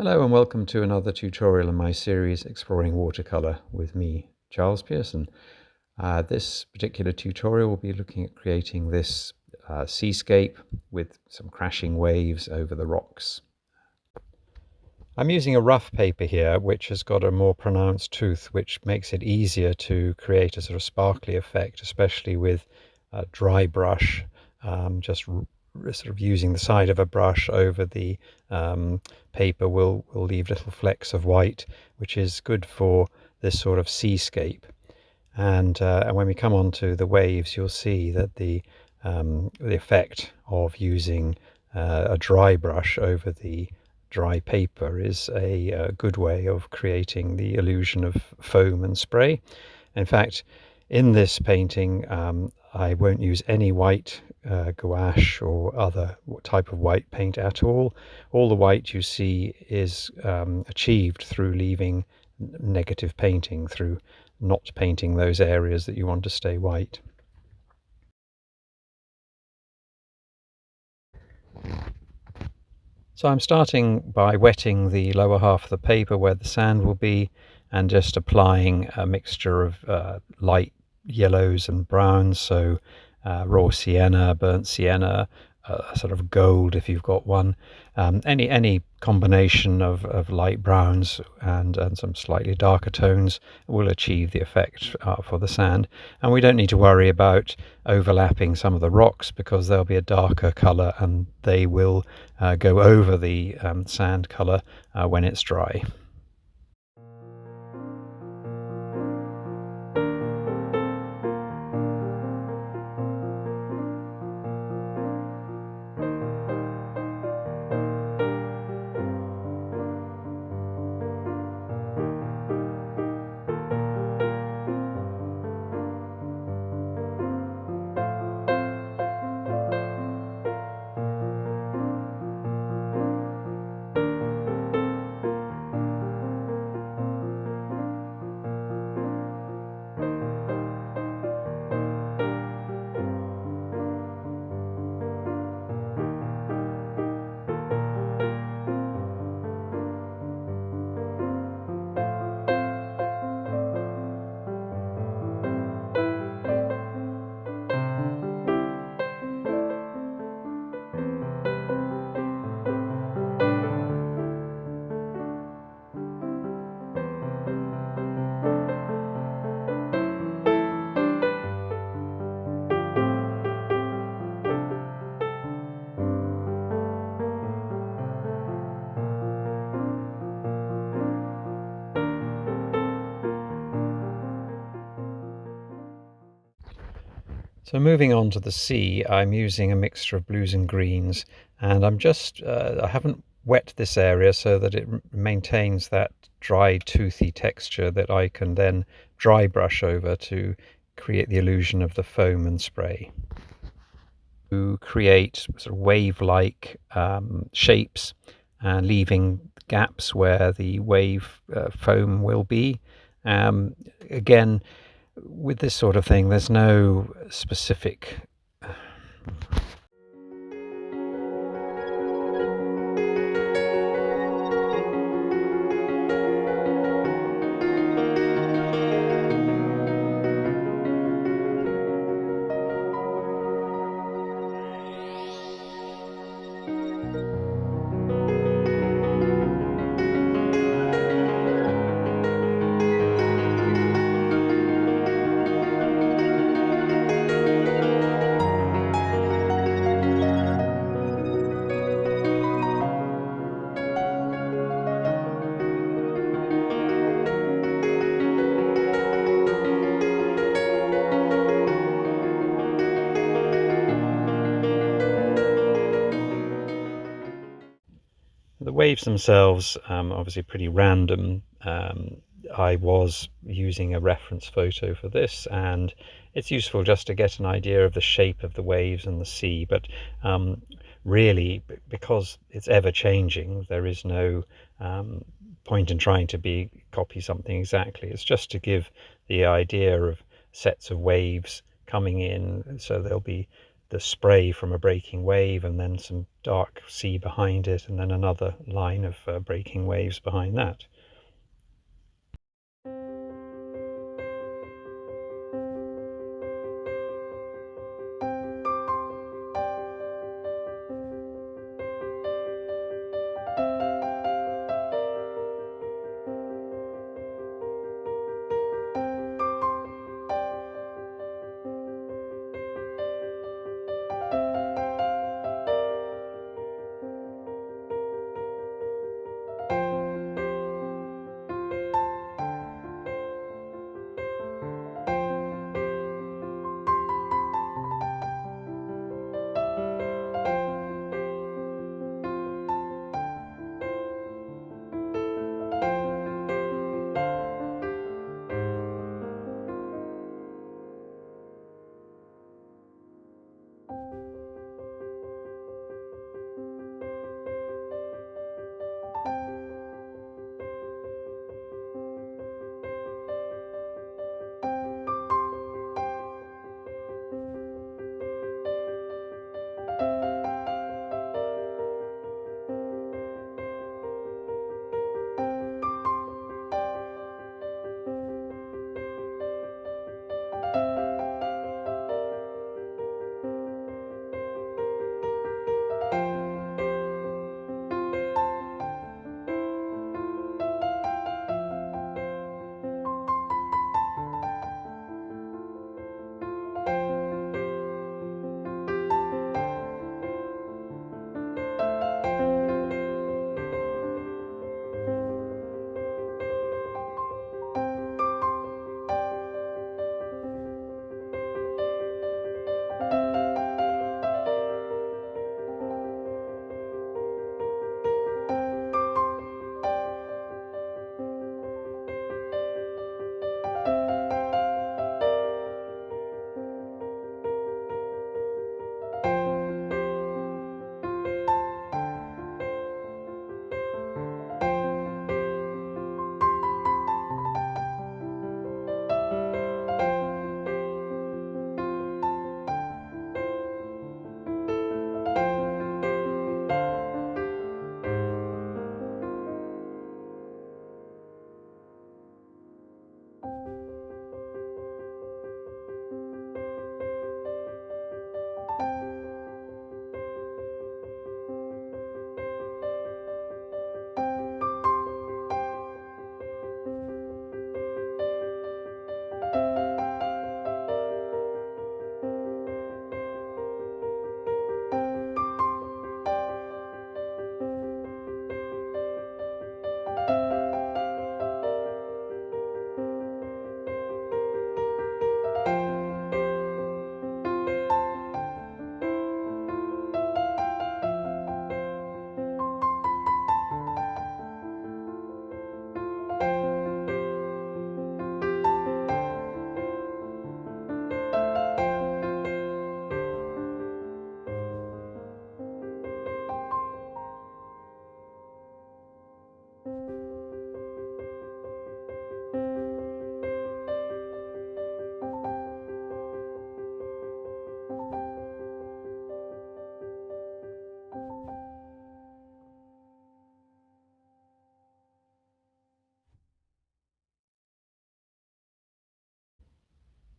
Hello and welcome to another tutorial in my series Exploring Watercolour with me, Charles Pierson. This particular tutorial will be looking at creating this seascape with some crashing waves over the rocks. I'm using a rough paper here which has got a more pronounced tooth, which makes it easier to create a sort of sparkly effect, especially with a dry brush, just sort of using the side of a brush over the paper will leave little flecks of white, which is good for this sort of seascape. And when we come on to the waves, you'll see that the effect of using a dry brush over the dry paper is a good way of creating the illusion of foam and spray. In fact, in this painting, I won't use any white gouache or other type of white paint at all. All the white you see is achieved through leaving negative painting, through not painting those areas that you want to stay white. So I'm starting by wetting the lower half of the paper where the sand will be, and just applying a mixture of light yellows and browns, so raw sienna, burnt sienna, sort of gold if you've got one, any combination of light browns and some slightly darker tones will achieve the effect for the sand. And we don't need to worry about overlapping some of the rocks, because there'll be a darker colour and they will go over the sand colour when it's dry. So moving on to the sea, I'm using a mixture of blues and greens, and I haven't wet this area so that it maintains that dry, toothy texture that I can then dry brush over to create the illusion of the foam and spray. To create sort of wave-like shapes, leaving gaps where the wave foam will be. Again, with this sort of thing, there's no specific the waves themselves, obviously pretty random. I was using a reference photo for this, and it's useful just to get an idea of the shape of the waves and the sea, but really, because it's ever changing, there is no point in trying to copy something exactly. It's just to give the idea of sets of waves coming in, so there'll be the spray from a breaking wave, and then some dark sea behind it, and then another line of breaking waves behind that.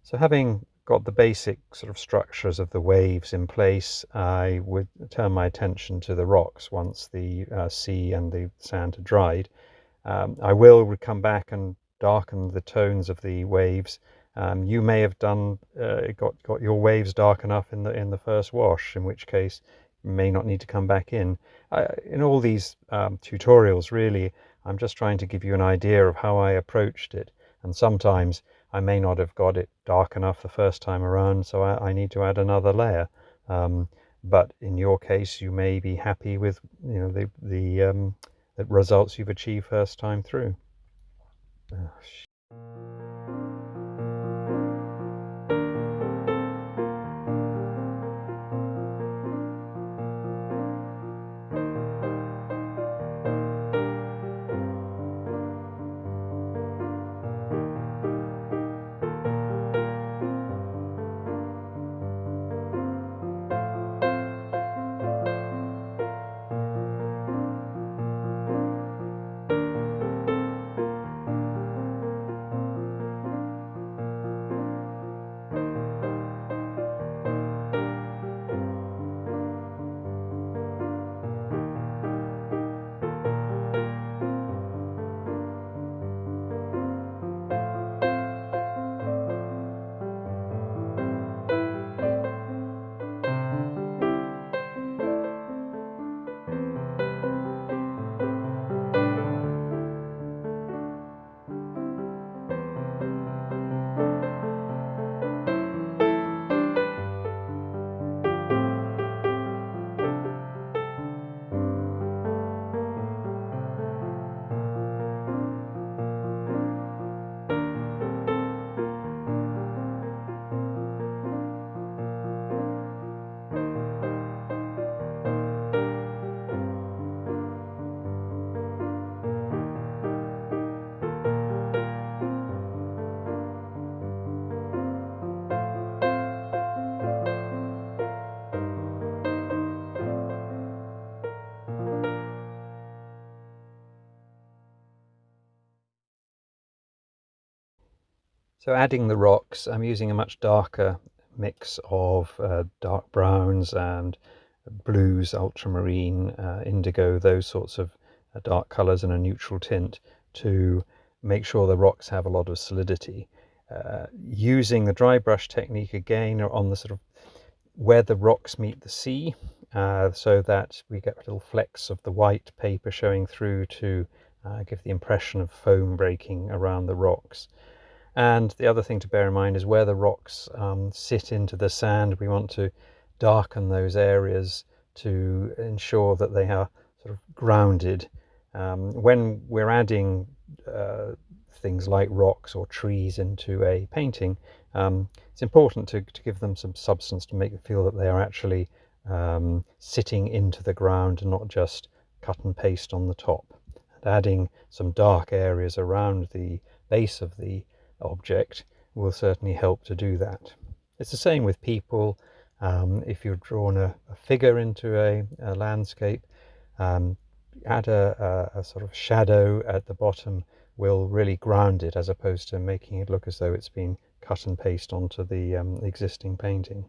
So having got the basic sort of structures of the waves in place, I would turn my attention to the rocks once the sea and the sand had dried. I will come back and darken the tones of the waves. You may have done got your waves dark enough in the first wash, in which case you may not need to come back in. In all these tutorials, really, I'm just trying to give you an idea of how I approached it, and sometimes I may not have got it dark enough the first time around, so I need to add another layer. But in your case, you may be happy with the results you've achieved first time through. So adding the rocks, I'm using a much darker mix of dark browns and blues, ultramarine, indigo, those sorts of dark colours, and a neutral tint to make sure the rocks have a lot of solidity. Using the dry brush technique again on the sort of where the rocks meet the sea, so that we get little flecks of the white paper showing through to give the impression of foam breaking around the rocks. And the other thing to bear in mind is where the rocks sit into the sand, we want to darken those areas to ensure that they are sort of grounded. When we're adding things like rocks or trees into a painting, it's important to give them some substance to make it feel that they are actually sitting into the ground and not just cut and paste on the top. And adding some dark areas around the base of the object will certainly help to do that. It's the same with people. If you've drawn a figure into a landscape, add a sort of shadow at the bottom will really ground it, as opposed to making it look as though it's been cut and paste onto the existing painting.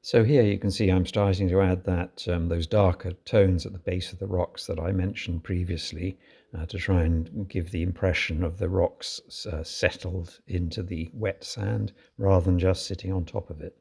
So here you can see I'm starting to add those darker tones at the base of the rocks that I mentioned previously, to try and give the impression of the rocks settled into the wet sand rather than just sitting on top of it.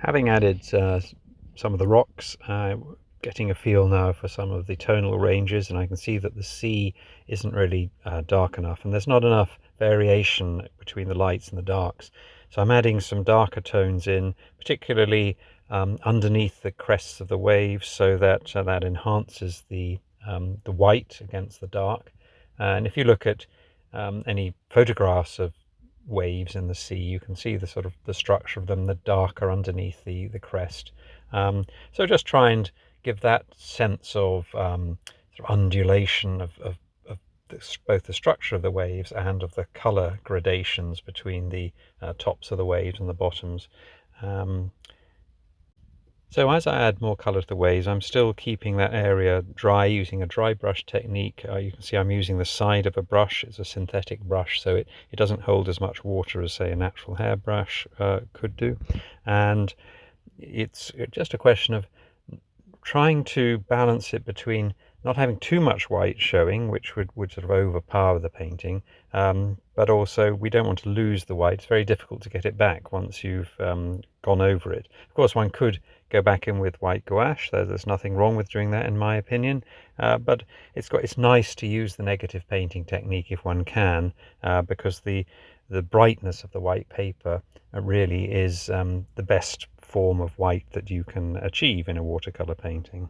Having added some of the rocks, getting a feel now for some of the tonal ranges, and I can see that the sea isn't really dark enough, and there's not enough variation between the lights and the darks. So I'm adding some darker tones in, particularly underneath the crests of the waves, so that that enhances the white against the dark. And if you look at any photographs of waves in the sea, you can see the sort of the structure of them, the darker underneath the crest. So just try and give that sense of sort of undulation of both the structure of the waves and of the color gradations between the tops of the waves and the bottoms. So as I add more colour to the waves, I'm still keeping that area dry using a dry brush technique. You can see I'm using the side of a brush. It's a synthetic brush, so it doesn't hold as much water as, say, a natural hairbrush could do. And it's just a question of trying to balance it between not having too much white showing, which would sort of overpower the painting, but also we don't want to lose the white. It's very difficult to get it back once you've gone over it. Of course, one could go back in with white gouache. There's nothing wrong with doing that, in my opinion, but it's nice to use the negative painting technique if one can, because the brightness of the white paper really is the best form of white that you can achieve in a watercolor painting.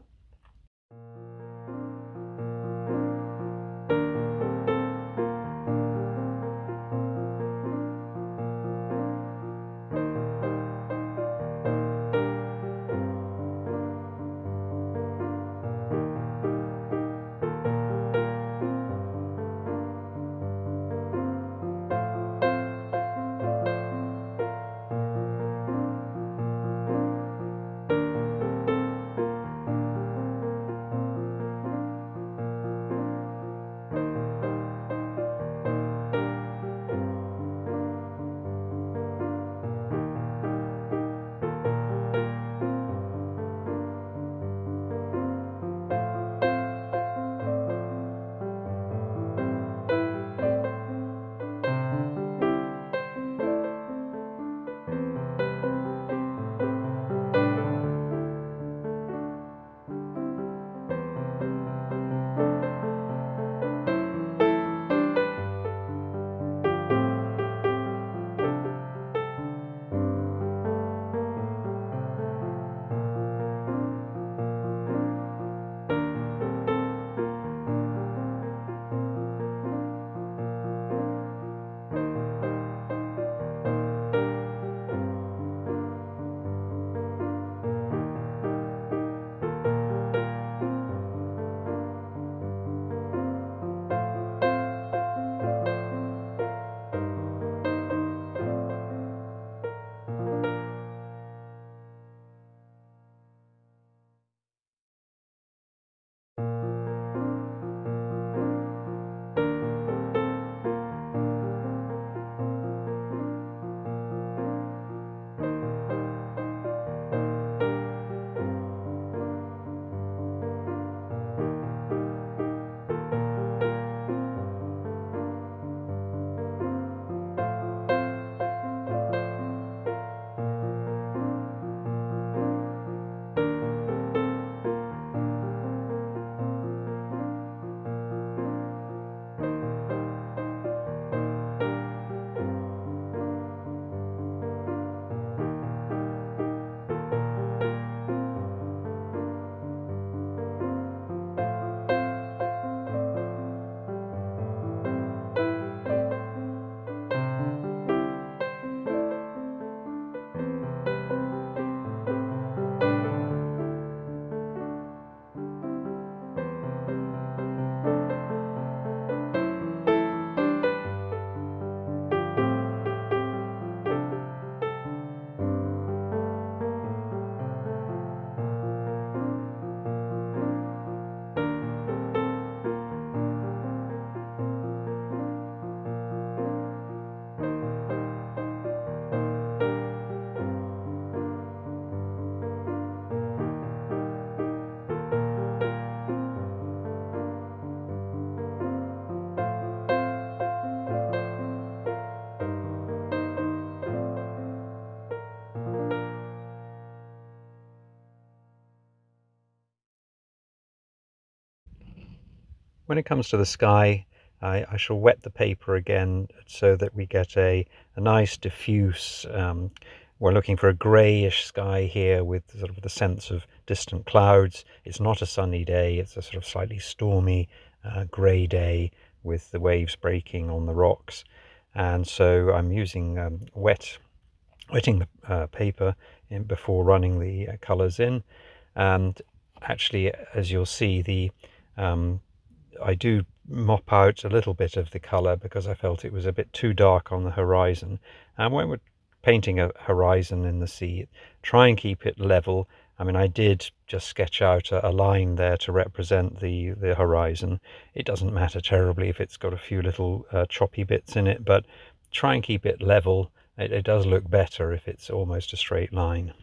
When it comes to the sky, I shall wet the paper again so that we get a nice diffuse, we're looking for a greyish sky here with sort of the sense of distant clouds. It's not a sunny day, it's a sort of slightly stormy grey day with the waves breaking on the rocks. And so I'm using wetting the paper before running the colours in. And actually, as you'll see, I do mop out a little bit of the colour because I felt it was a bit too dark on the horizon. And when we're painting a horizon in the sea, try and keep it level. I mean, I did just sketch out a line there to represent the horizon. It doesn't matter terribly if it's got a few little choppy bits in it, but try and keep it level. It does look better if it's almost a straight line.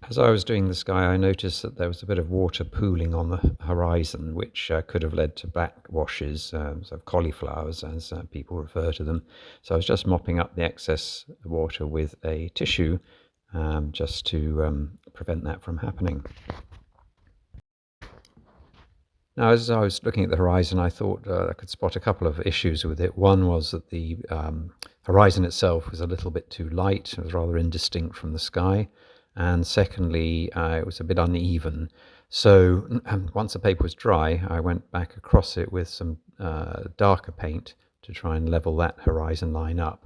As I was doing the sky, I noticed that there was a bit of water pooling on the horizon, which could have led to backwashes, sort of cauliflowers, as people refer to them. So I was just mopping up the excess water with a tissue, just to prevent that from happening. Now, as I was looking at the horizon, I thought I could spot a couple of issues with it. One was that the horizon itself was a little bit too light. It was rather indistinct from the sky. And secondly, it was a bit uneven. So once the paper was dry, I went back across it with some darker paint to try and level that horizon line up.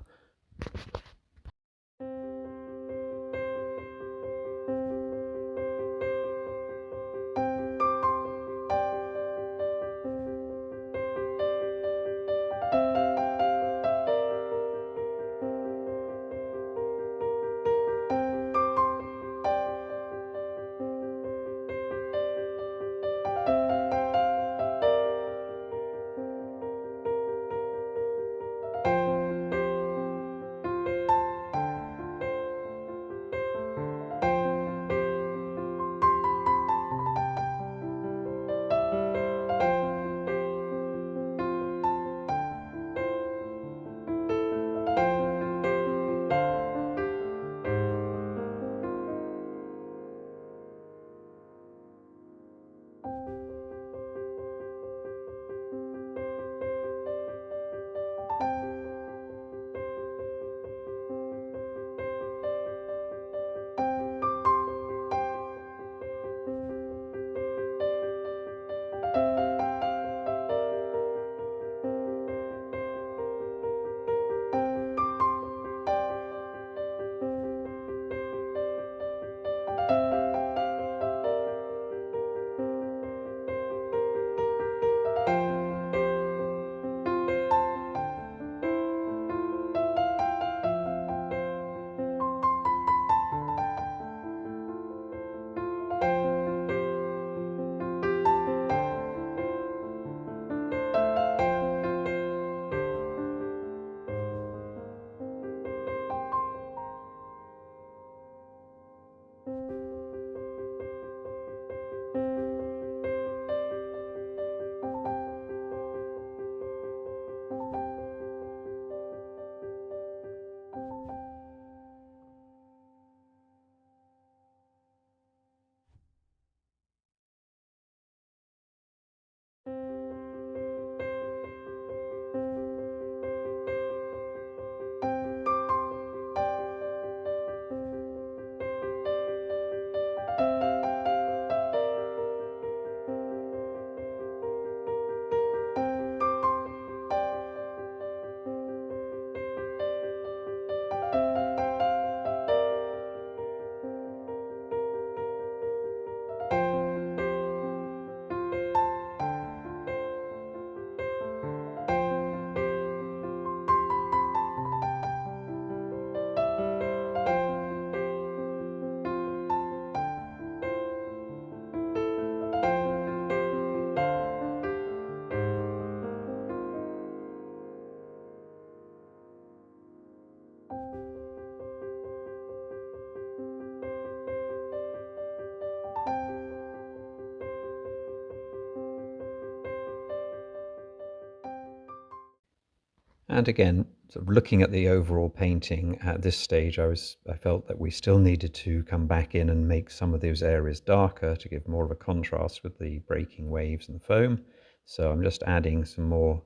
And again, sort of looking at the overall painting at this stage, I felt that we still needed to come back in and make some of those areas darker to give more of a contrast with the breaking waves and the foam. So I'm just adding some more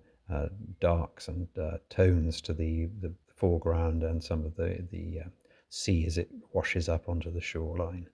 darks and tones to the foreground and some of the sea as it washes up onto the shoreline.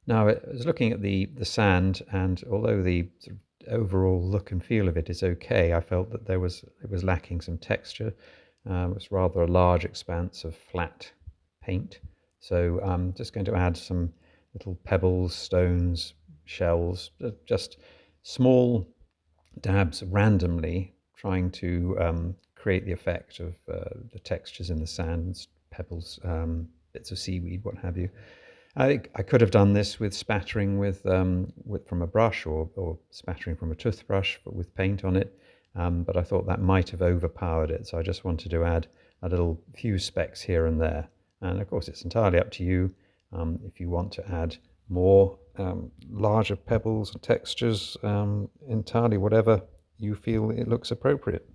Now, I was looking at the sand, and although the sort of overall look and feel of it is okay, I felt that it was lacking some texture. It was rather a large expanse of flat paint. So I'm just going to add some little pebbles, stones, shells, just small dabs randomly, trying to create the effect of the textures in the sands, pebbles, bits of seaweed, what have you. I could have done this with spattering from a brush or spattering from a toothbrush but with paint on it, but I thought that might have overpowered it, so I just wanted to add a little few specks here and there. And of course it's entirely up to you if you want to add more larger pebbles and textures, entirely whatever you feel it looks appropriate.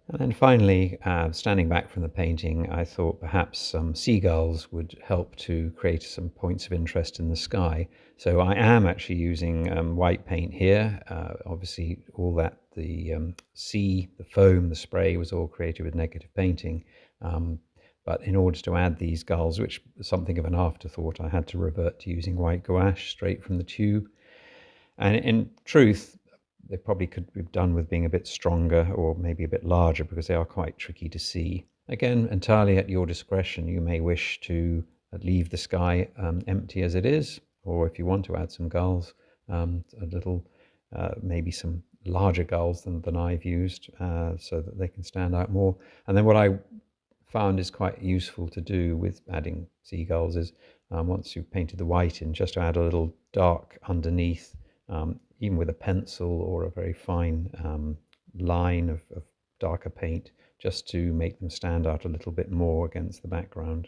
And then finally, standing back from the painting, I thought perhaps some seagulls would help to create some points of interest in the sky. So I am actually using white paint here. Obviously, all that, the sea, the foam, the spray was all created with negative painting. But in order to add these gulls, which was something of an afterthought, I had to revert to using white gouache straight from the tube. And in truth, they probably could be done with being a bit stronger or maybe a bit larger because they are quite tricky to see. Again, entirely at your discretion. You may wish to leave the sky empty as it is, or if you want to add some gulls, a little, maybe some larger gulls than I've used, so that they can stand out more. And then what I found is quite useful to do with adding seagulls is once you've painted the white in, just to add a little dark underneath, even with a pencil or a very fine line of darker paint, just to make them stand out a little bit more against the background.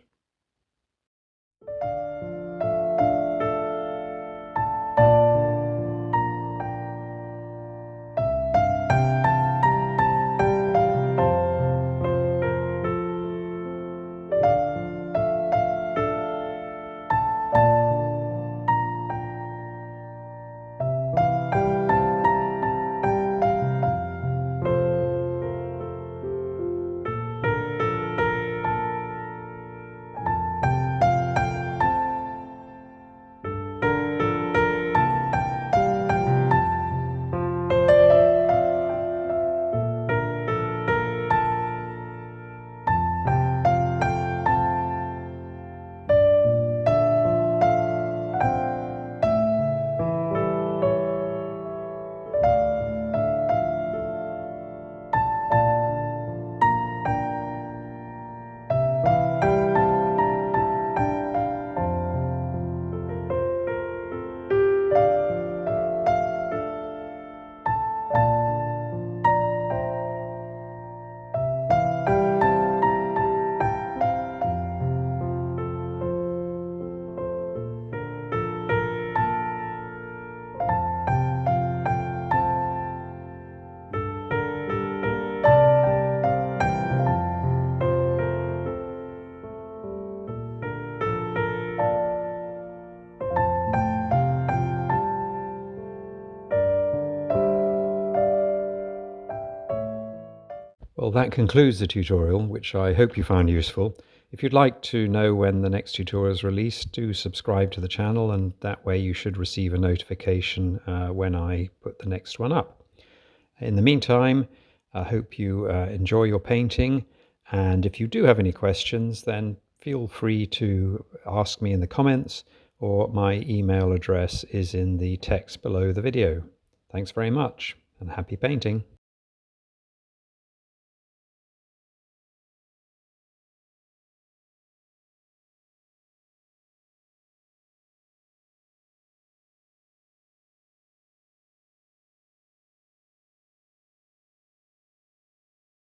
Well, that concludes the tutorial, which I hope you found useful. If you'd like to know when the next tutorial is released, do subscribe to the channel, and that way you should receive a notification when I put the next one up. In the meantime, I hope you enjoy your painting, and if you do have any questions, then feel free to ask me in the comments, or my email address is in the text below the video. Thanks very much, and happy painting!